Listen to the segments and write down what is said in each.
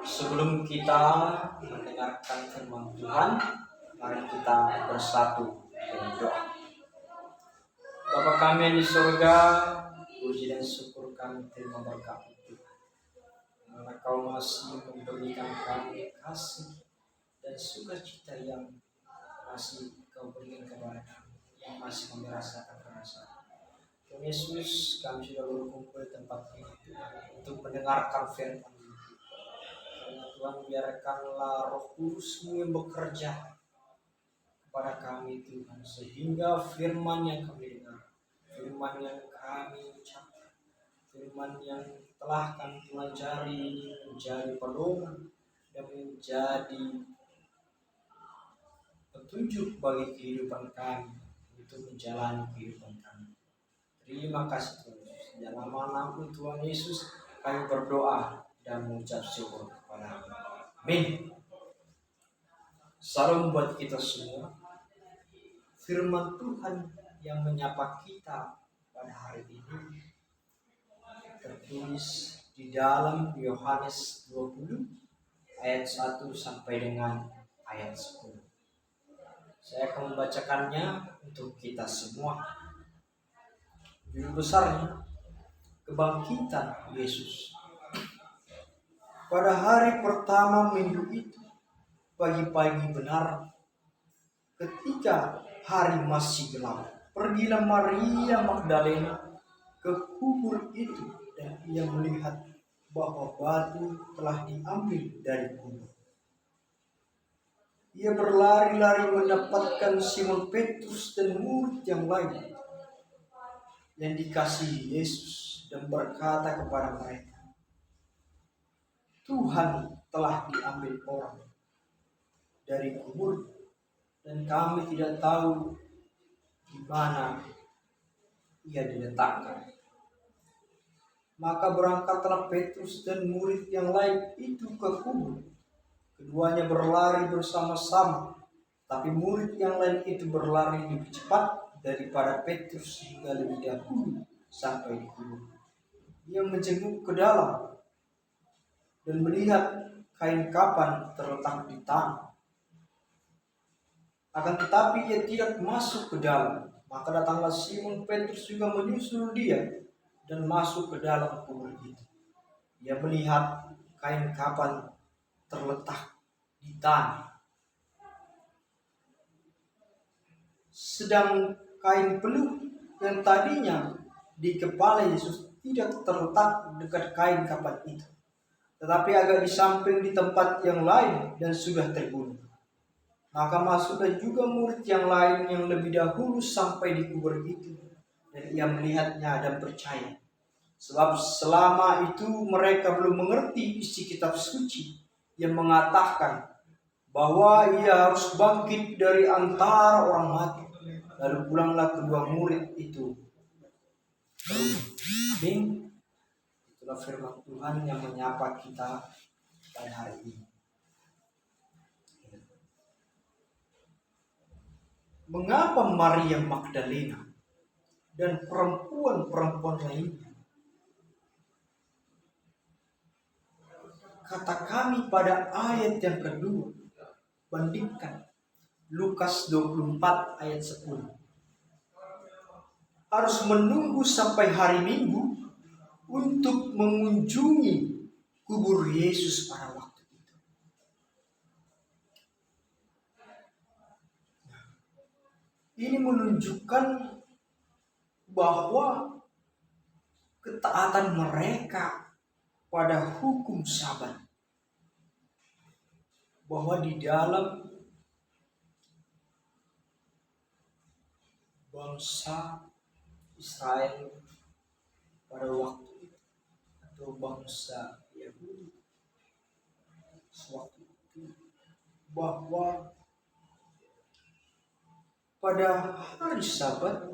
Sebelum kita mendengarkan firman Tuhan, mari kita bersatu dalam doa. Bapa kami yang di surga, puji dan syukur kami terima berkat Tuhan. Karena Kau masih memberikan kami kasih dan sukacita yang masih Kau berikan kepada kami, yang masih kami rasakan perasaan. Tuhan Yesus, kami sudah berkumpul di tempat ini Tuhan, untuk mendengarkan firman. Karena Tuhan, biarkanlah Roh Kudus-Mu yang bekerja kepada kami Tuhan, sehingga firman yang kami dengar, firman yang kami ucapkan, firman yang telah kami pelajari ini menjadi pedoman dan menjadi petunjuk bagi kehidupan kami untuk menjalani kehidupan kami. Terima kasih Tuhan Yesus. Dalam nama Tuhan Yesus kami berdoa dan mengucap syukur kepada Mu. Amin. Salam buat kita semua. Firman Tuhan yang menyapa kita pada hari ini tertulis di dalam Yohanes 20 ayat 1 sampai dengan ayat 10. Saya akan membacakannya untuk kita semua. Judul besarnya, Kebangkitan Yesus. Pada hari pertama minggu itu, pagi-pagi benar, ketika hari masih gelap, pergilah Maria Magdalena ke kubur itu dan ia melihat bahwa batu telah diambil dari kubur. Ia berlari-lari mendapatkan Simon Petrus dan murid yang lain yang dikasihi Yesus dan berkata kepada mereka, Tuhan telah diambil orang dari kubur dan kami tidak tahu di mana ia diletakkan. Maka berangkatlah Petrus dan murid yang lain itu ke kubur. Keduanya berlari bersama-sama, tapi murid yang lain itu berlari lebih cepat daripada Petrus hingga lebih dahulu sampai di kubur. Ia menjenguk ke dalam dan melihat kain kapan terletak di tanah. Akan tetapi ia tidak masuk ke dalam. Maka datanglah Simon Petrus juga menyusul dia dan masuk ke dalam kubur itu. Ia melihat kain kapan terletak di tanah, sedang kain peluh yang tadinya di kepala Yesus tidak terletak dekat kain kapan itu, tetapi agak di samping di tempat yang lain dan sudah terbunuh. Maka masuklah juga murid yang lain yang lebih dahulu sampai di kubur itu, dan ia melihatnya dan percaya. Sebab selama itu mereka belum mengerti isi kitab suci yang mengatakan bahwa ia harus bangkit dari antara orang mati. Lalu pulanglah kedua murid itu. Amin. Itulah firman Tuhan yang menyapa kita pada hari ini. Mengapa Maria Magdalena dan perempuan-perempuan lainnya kata kami pada ayat yang kedua, bandingkan Lukas 24 ayat 10, harus menunggu sampai hari Minggu untuk mengunjungi kubur Yesus pada waktu itu. Ini menunjukkan bahwa ketaatan mereka pada hukum Sabat, bahwa di dalam bangsa Israel pada waktu itu, atau bangsa Yahudi sewaktu itu, bahwa pada hari Sabat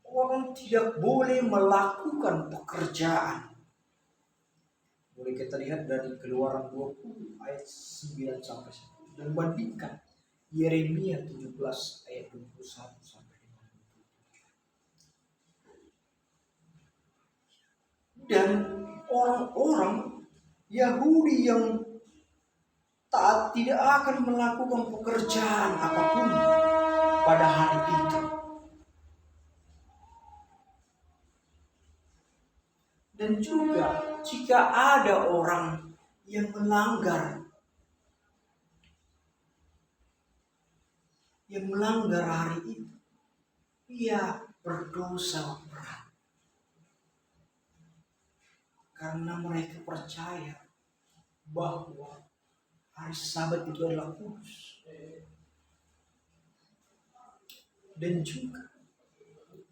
orang tidak boleh melakukan pekerjaan. Boleh kita lihat dari Keluaran 20 ayat 9 sampai 10 dan bandingkan Yeremia 17 ayat 21 sampai 27. Dan orang-orang Yahudi yang taat tidak akan melakukan pekerjaan apapun pada hari itu. Dan juga jika ada orang yang melanggar hari itu, ia berdosa berat. Karena mereka percaya bahwa hari Sabat itu adalah kudus. Dan juga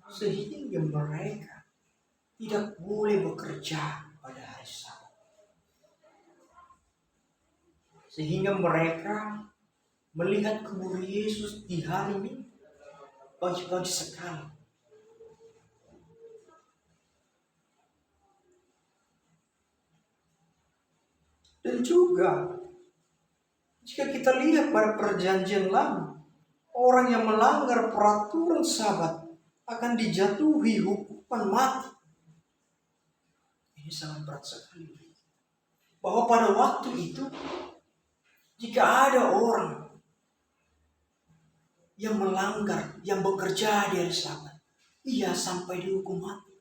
sehingga mereka tidak boleh bekerja pada hari Sabat. Sehingga mereka melihat kubur Yesus di hari Minggu pagi-pagi sekali. Dan juga jika kita lihat pada perjanjian lama, orang yang melanggar peraturan Sabat akan dijatuhi hukuman mati. Ini sangat berat sekali. Bahwa pada waktu itu, jika ada orang yang melanggar, yang bekerja di hari Sabat, ia sampai dihukum mati.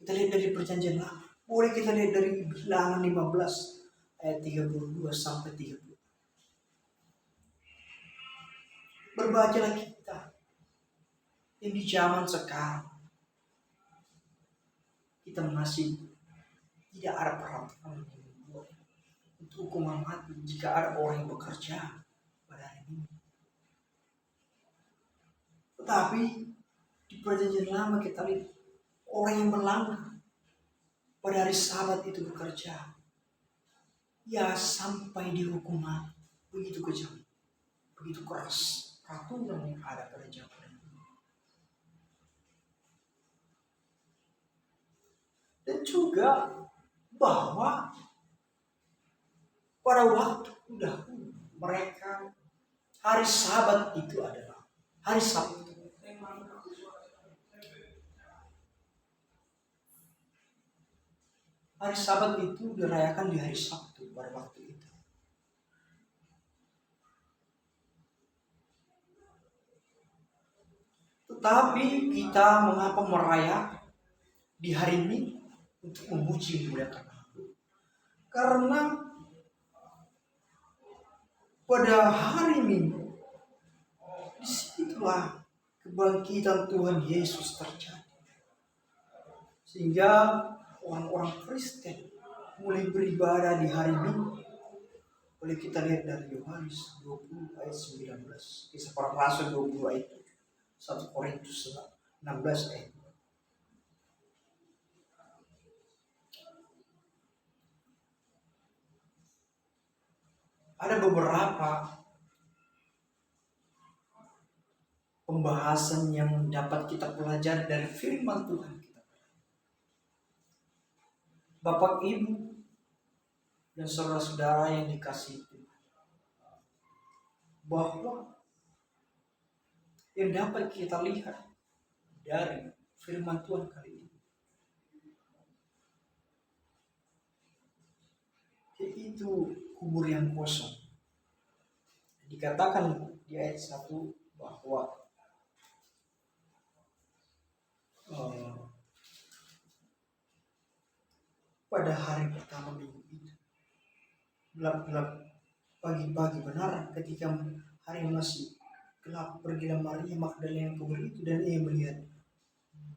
Kita lihat dari perjanjian lama. Boleh kita lihat dari Bilangan 15 ayat 32 sampai 30. Berbahagialah kita yang di zaman sekarang kita masih tidak ada peraturan untuk hukuman mati jika ada orang yang bekerja pada hari ini. Tetapi di perjanjian lama kita lihat orang yang melanggar pada hari Sabat itu bekerja, ya sampai dihukum mati. Begitu kejam, begitu keras peraturan yang ada pada zaman ini. Dan juga bahwa pada waktu dahulu mereka hari Sabat itu adalah hari Sabtu. Hari Sabat itu dirayakan di hari Sabtu pada waktu itu. Tetapi kita mengapa merayakan di hari Minggu untuk memuji memuliakan Allah? Karena pada hari Minggu disitulah kebangkitan Tuhan Yesus terjadi. Sehingga orang-orang Kristen mulai beribadah di hari Minggu. Boleh kita lihat dari Yohanes 20 ayat 19, Kisah Para Rasul 20 ayat 1 Korintus 16 ayat. Ada beberapa pembahasan yang dapat kita pelajari dari firman Tuhan kita. Bapak, Ibu, dan saudara-saudara yang dikasihi Tuhan, bahwa yang dapat kita lihat dari firman Tuhan kali ini, yaitu kubur yang kosong. Dikatakan di ayat 1 bahwa pada hari pertama minggu itu, gelap-gelap pagi-pagi benar ketika hari masih gelap, pergilah Maria Magdalena ke kubur itu dan ia melihat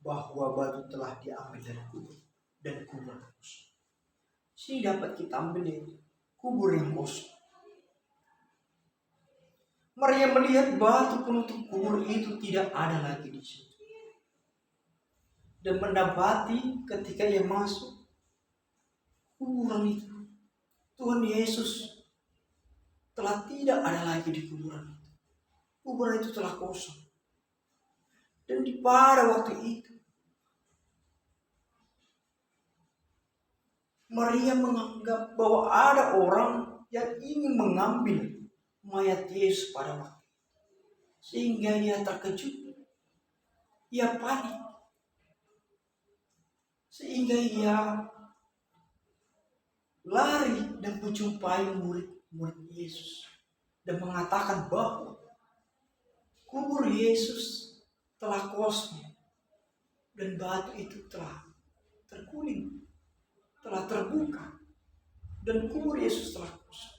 bahwa batu telah diambil dari kubur dan kubur kosong. Sini dapat kita ambil itu kubur yang kosong. Maria melihat batu penutup kubur itu tidak ada lagi di situ. Dan mendapati ketika ia masuk kuburan itu, Tuhan Yesus telah tidak ada lagi di kuburan itu. Kuburan itu telah kosong. Dan di pada waktu itu, Maria menganggap bahwa ada orang yang ingin mengambil mayat Yesus pada waktu itu. Sehingga ia terkejut, ia panik. Sehingga ia lari dan menjumpai murid-murid Yesus dan mengatakan bahwa kubur Yesus telah kosong dan batu itu telah terguling, telah terbuka, dan kubur Yesus telah kosong.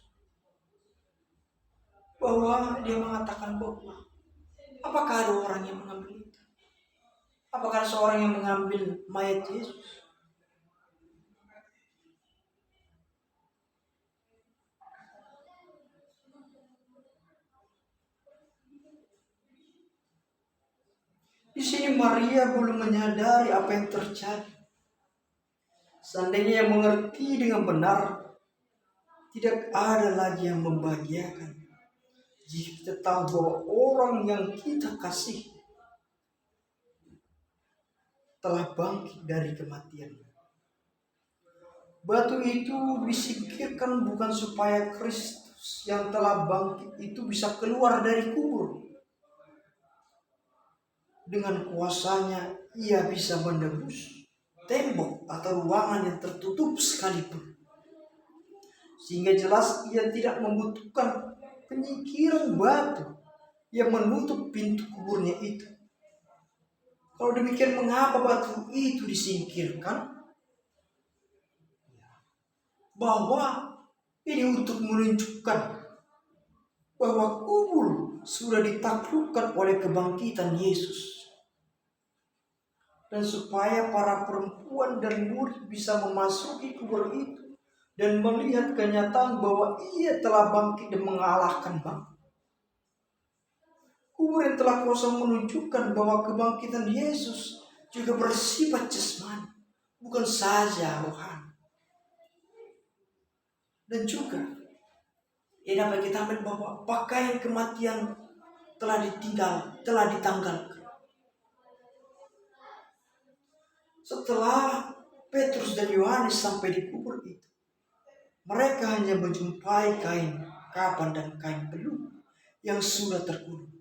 Bahwa dia mengatakan bahwa apakah ada orang yang mengambil itu? Apakah ada seorang yang mengambil mayat Yesus? Di sini Maria belum menyadari apa yang terjadi. Seandainya yang mengerti dengan benar, tidak ada lagi yang membahagiakan. Jika kita tahu bahwa orang yang kita kasih telah bangkit dari kematian. Batu itu disingkirkan bukan supaya Kristus yang telah bangkit itu bisa keluar dari kubur. Dengan kuasanya ia bisa menembus tembok atau ruangan yang tertutup sekalipun. Sehingga jelas ia tidak membutuhkan penyingkiran batu yang menutup pintu kuburnya itu. Kalau demikian, mengapa batu itu disingkirkan? Bahwa ini untuk menunjukkan bahwa kubur sudah ditaklukkan oleh kebangkitan Yesus. Dan supaya para perempuan dan murid bisa memasuki kubur itu dan melihat kenyataan bahwa ia telah bangkit dan mengalahkan bangkit. Kubur yang telah kosong menunjukkan bahwa kebangkitan Yesus juga bersifat jasmani, bukan saja rohani. Dan juga ini dapat kita ambil bahwa pakaian kematian telah ditanggalkan. Setelah Petrus dan Yohanes sampai di kubur itu, mereka hanya menjumpai kain kapan dan kain peluh yang sudah tergulung.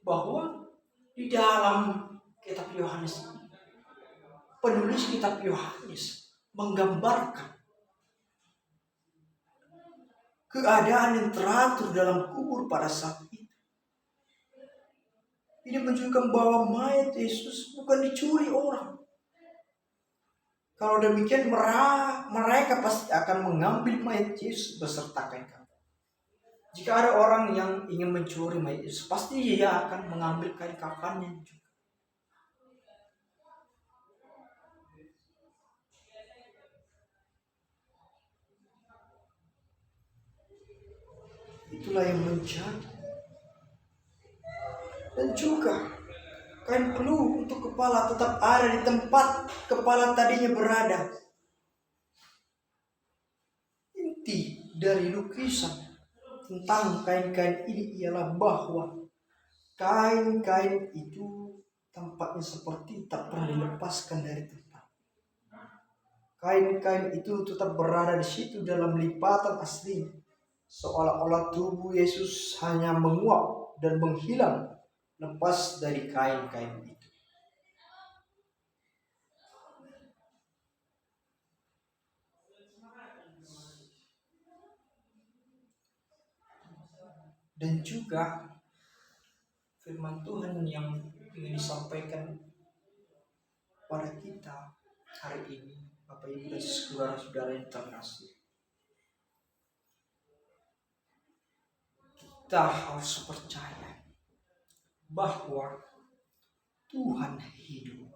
Bahwa di dalam kitab Yohanes ini, penulis kitab Yohanes menggambarkan keadaan yang teratur dalam kubur pada saat itu. Ini menunjukkan bahwa mayat Yesus bukan dicuri orang. Kalau demikian mereka pasti akan mengambil mayat Yesus beserta kain kafan. Jika ada orang yang ingin mencuri mayat Yesus, pasti dia akan mengambil kain kafannya juga. Itulah yang menjadi. Dan juga kain peluh untuk kepala tetap ada di tempat kepala tadinya berada. Inti dari lukisan tentang kain-kain ini ialah bahwa kain-kain itu tampaknya seperti tak pernah dilepaskan dari tempat. Kain-kain itu tetap berada di situ dalam lipatan asli, seolah-olah tubuh Yesus hanya menguap dan menghilang lepas dari kain-kain itu. Dan juga firman Tuhan yang ingin disampaikan pada kita hari ini, Bapak Ibu dan saudara-saudara yang terkasih, kita harus percaya bahwa Tuhan hidup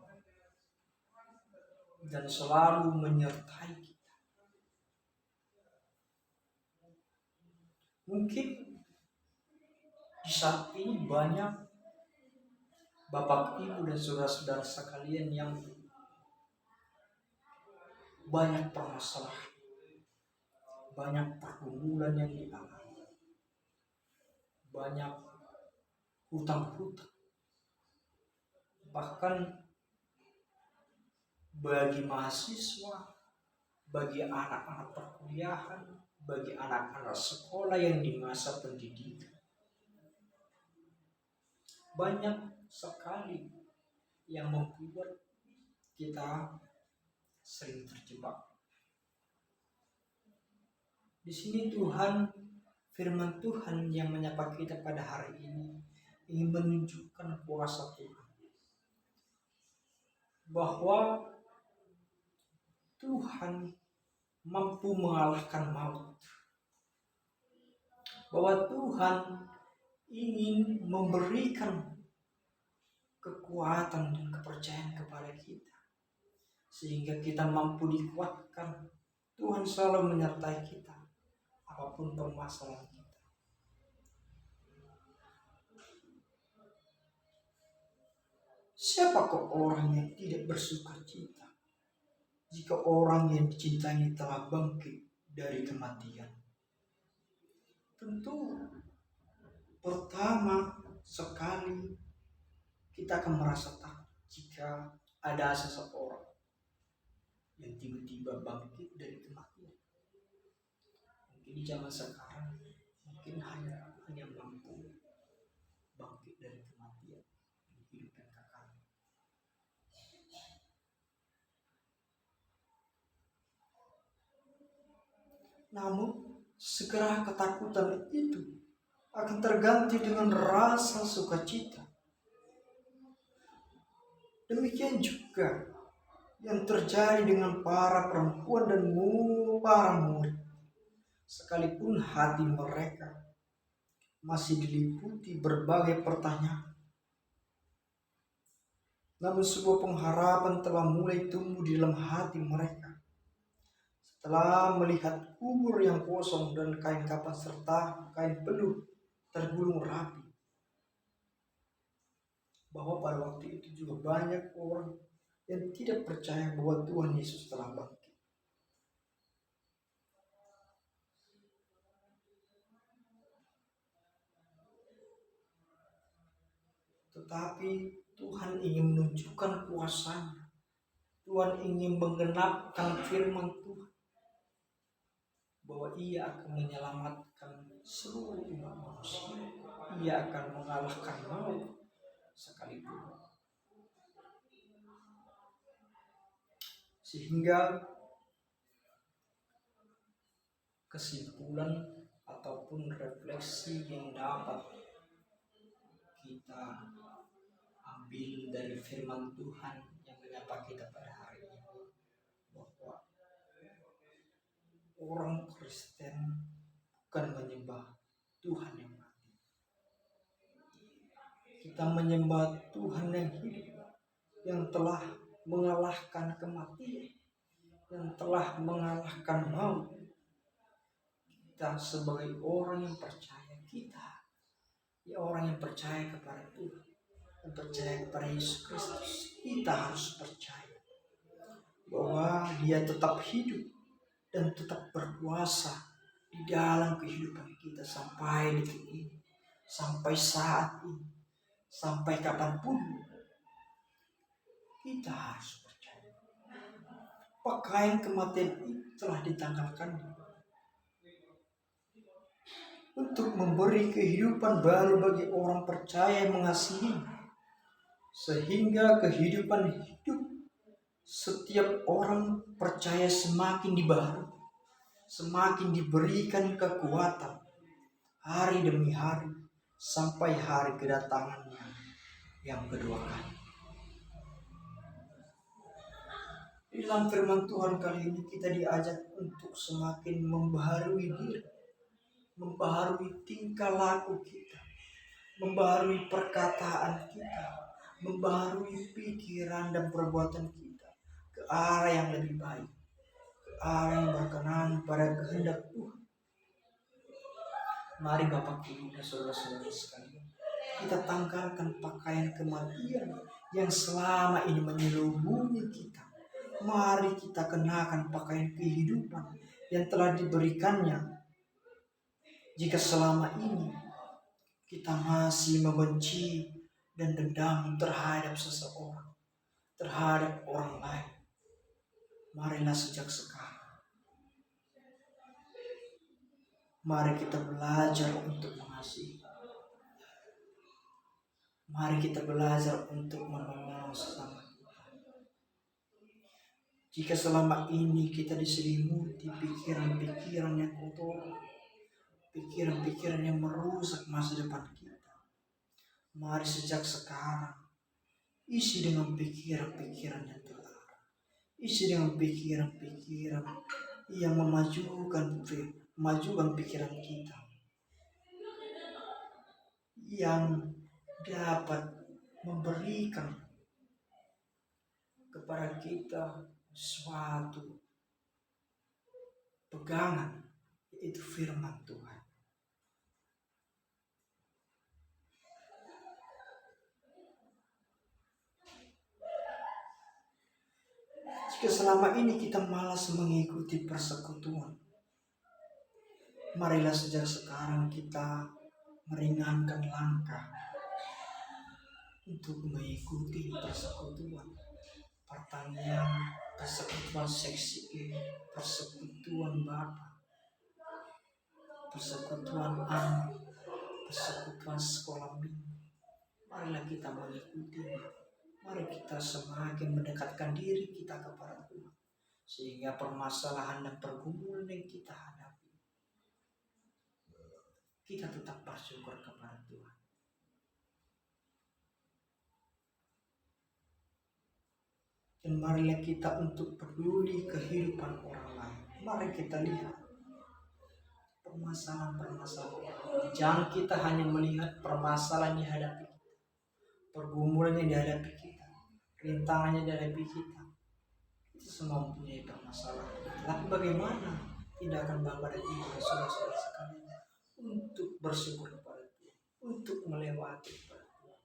dan selalu menyertai kita. Mungkin di saat ini banyak Bapak Ibu dan saudara-saudara sekalian yang banyak permasalahan, banyak pergumulan yang dialami, banyak hutang-hutang. Bahkan bagi mahasiswa, bagi anak-anak perkuliahan, bagi anak-anak sekolah yang di masa pendidikan, banyak sekali yang membuat kita sering terjebak. Di sini firman Tuhan yang menyapa kita pada hari ini ingin menunjukkan kuasa Tuhan, bahwa Tuhan mampu mengalahkan maut, bahwa Tuhan ingin memberikan kekuatan dan kepercayaan kepada kita sehingga kita mampu dikuatkan. Tuhan selalu menyertai kita apapun permasalahan kita. Siapakah orang yang tidak bersuka cita jika orang yang dicintai telah bangkit dari kematian? Tentu pertama sekali kita akan merasa takut jika ada seseorang yang tiba-tiba bangkit dari kematian. Mungkin di zaman sekarang mungkin hanya mampu bangkit dari kematian, dihidupkan kekal. Namun segera ketakutan itu akan terganti dengan rasa sukacita. Demikian juga yang terjadi dengan para perempuan dan para murid. Sekalipun hati mereka masih diliputi berbagai pertanyaan, namun sebuah pengharapan telah mulai tumbuh di dalam hati mereka. Setelah melihat kubur yang kosong dan kain kafan serta kain peluh tergulung rapi, bahwa pada waktu itu juga banyak orang yang tidak percaya bahwa Tuhan Yesus telah bangkit. Tetapi Tuhan ingin menunjukkan kuasa-Nya. Tuhan ingin menggenapkan firman Tuhan, bahwa Ia akan menyelamatkan seluruh umat manusia. Ia akan mengalahkan maut sekalipun. Sehingga kesimpulan ataupun refleksi yang dapat kita ambil dari firman Tuhan yang menyapa kita pada hari ini, bahwa orang Kristen bukan menyembah Tuhan yang mati. Kita menyembah Tuhan yang hidup, yang telah mengalahkan kematian, yang telah mengalahkan maut. Kita sebagai orang yang percaya, orang yang percaya kepada Tuhan, yang percaya kepada Yesus Kristus, kita harus percaya bahwa Dia tetap hidup dan tetap berkuasa di dalam kehidupan kita sampai detik ini, sampai saat ini, sampai kapanpun. Kita harus percaya. Pakaian kematian itu telah ditanggalkan untuk memberi kehidupan baru bagi orang percaya yang mengasihi, sehingga kehidupan hidup setiap orang percaya semakin dibaharui, semakin diberikan kekuatan hari demi hari sampai hari kedatangannya yang kedua kali. Di dalam firman Tuhan kali ini kita diajak untuk semakin membaharui diri, membaharui tingkah laku kita, membaharui perkataan kita, membaharui pikiran dan perbuatan kita ke arah yang lebih baik, ke arah yang berkenan pada kehendak Tuhan. Mari Bapak Ibu dan saudara-saudara sekalian, kita tanggalkan pakaian kematian yang selama ini menyelubungi kita. Mari kita kenakan pakaian kehidupan yang telah diberikannya. Jika selama ini kita masih membenci dan dendam terhadap seseorang, terhadap orang lain, marilah sejak sekarang, mari kita belajar untuk mengasihi. Mari kita belajar untuk menolong sesama kita. Jika selama ini kita diselimuti pikiran-pikiran yang kotor, pikiran-pikiran yang merusak masa depan kita, mari sejak sekarang isi dengan pikiran-pikiran yang terlarang. Isi dengan pikiran-pikiran yang memajukan pikiran kita, yang dapat memberikan kepada kita suatu pegangan, yaitu firman Tuhan. Jika selama ini kita malas mengikuti persekutuan, marilah sejak sekarang kita meringankan langkah untuk mengikuti persekutuan. Pertanian, persekutuan seksi E, persekutuan Bapa, persekutuan anak, persekutuan sekolah minggu. Marilah kita mengikuti. Mari kita semakin mendekatkan diri kita kepada Tuhan, sehingga permasalahan dan pergumulan yang kita hadapi, kita tetap bersyukur kepada Tuhan. Dan marilah kita untuk peduli kehidupan orang lain. Mari kita lihat permasalahan-permasalahan. Jangan kita hanya melihat permasalahan yang dihadapi kita, pergumulan yang dihadapi kita, rintangan yang dihadapi kita. Kita semua mempunyai permasalahan. Tapi bagaimana tindakan Bapak dan Ibu dan saudara-saudara sekalian untuk bersyukur kepada Tuhan, untuk melewati kepada Tuhan,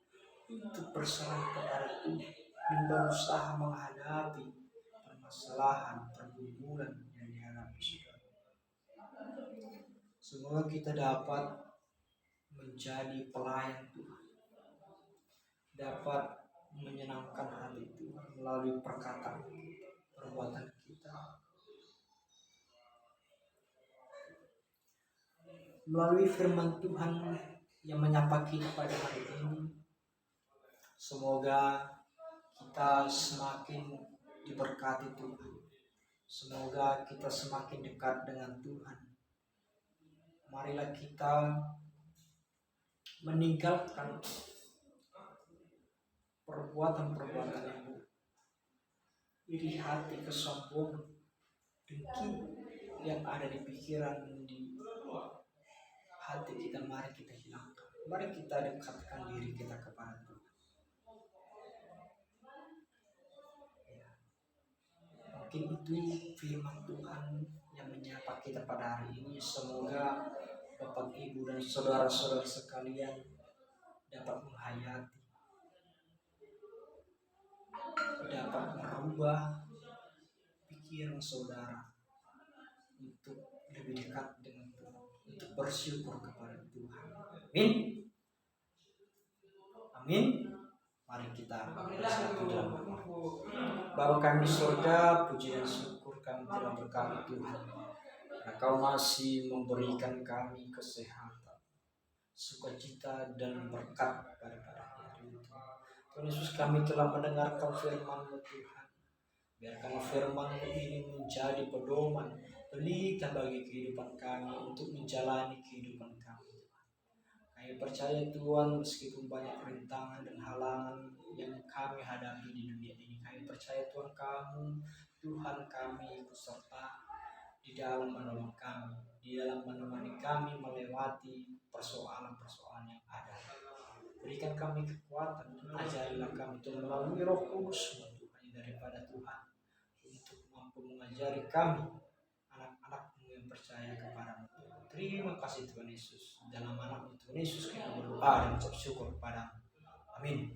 untuk berserah kepada Tuhan, dan berusaha menghadapi permasalahan, pergumulan yang dihadapi saudara. Semoga kita dapat menjadi pelayan Tuhan, dapat menyenangkan hati Tuhan melalui perkataan kita, perbuatan kita, melalui firman Tuhan yang menyapa kita pada hari ini. Semoga kita semakin diberkati Tuhan. Semoga kita semakin dekat dengan Tuhan. Marilah kita meninggalkan perbuatan-perbuatan yang buruk, iri hati, kesombongan, dengki yang ada di pikiran, di hati kita. Mari kita hilangkan. Mari kita dekatkan diri kita kepada Tuhan. Mungkin itu firman Tuhan yang menyapa kita pada hari ini. Semoga Bapak, Ibu, dan saudara-saudara sekalian dapat menghayati, dapat merubah pikiran saudara untuk lebih dekat dengan Tuhan, untuk bersyukur kepada Tuhan. Amin. Amin. Mari kita bersatu dalam doa. Bapa kami di surga, puji dan syukur kami telah berkati Tuhan, karena Kau masih memberikan kami kesehatan, sukacita, dan berkat pada hari ini. Tuhan Yesus, kami telah mendengarkan firman-Mu Tuhan. Biarkan firman-Mu ini menjadi pedoman, pelita bagi kehidupan kami untuk menjalani kehidupan kami. Kami percaya Tuhan, meskipun banyak rintangan dan halangan yang kami hadapi di dunia ini, kami percaya Tuhan Tuhan kami ikut serta di dalam menolong kami, di dalam menemani kami melewati persoalan-persoalan yang ada. Berikan kami kekuatan, ajarilah kami Tuhan melalui Roh Kudus Tuhan daripada Tuhan, untuk mampu mengajari kami, anak-anak-Mu yang percaya kepada-Mu. Terima kasih Tuhan Yesus. Dalam nama Tuhan Yesus kami berdoa dan ucap syukur kepada-Mu. Amin.